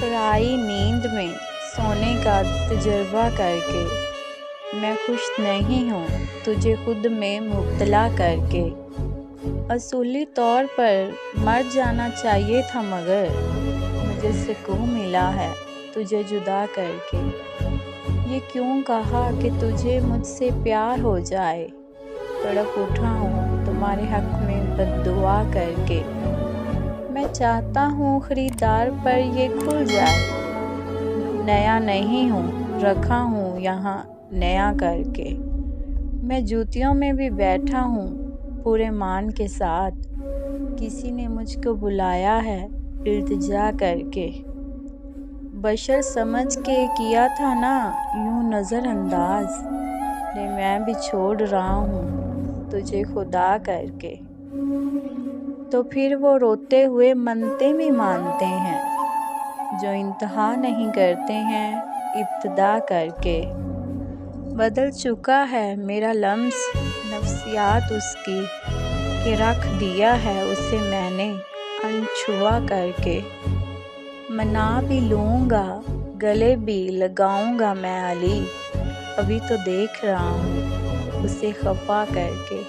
پرائی نیند میں سونے کا تجربہ کر کے، میں خوش نہیں ہوں تجھے خود میں مبتلا کر کے۔ اصولی طور پر مر جانا چاہیے تھا مگر مجھے سکون ملا ہے تجھے جدا کر کے۔ یہ کیوں کہا کہ تجھے مجھ سے پیار ہو جائے، تڑپ اٹھا ہوں تمہارے حق میں بد دعا کر کے۔ میں چاہتا ہوں خریدار پر یہ کھل جائے، نیا نہیں ہوں رکھا ہوں یہاں نیا کر کے۔ میں جوتیوں میں بھی بیٹھا ہوں پورے مان کے ساتھ، کسی نے مجھ کو بلایا ہے التجا کر کے۔ بشر سمجھ کے کیا تھا نا یوں نظر انداز، میں بھی چھوڑ رہا ہوں تجھے خدا کر کے۔ تو پھر وہ روتے ہوئے منتیں بھی مانتے ہیں، جو انتہا نہیں کرتے ہیں ابتدا کر کے۔ بدل چکا ہے میرا لمس نفسیات اس کی، کہ رکھ دیا ہے اسے میں نے انچھوا کر کے۔ منا بھی لوں گا گلے بھی لگاؤں گا میں علی، ابھی تو دیکھ رہا ہوں اسے خفا کر کے۔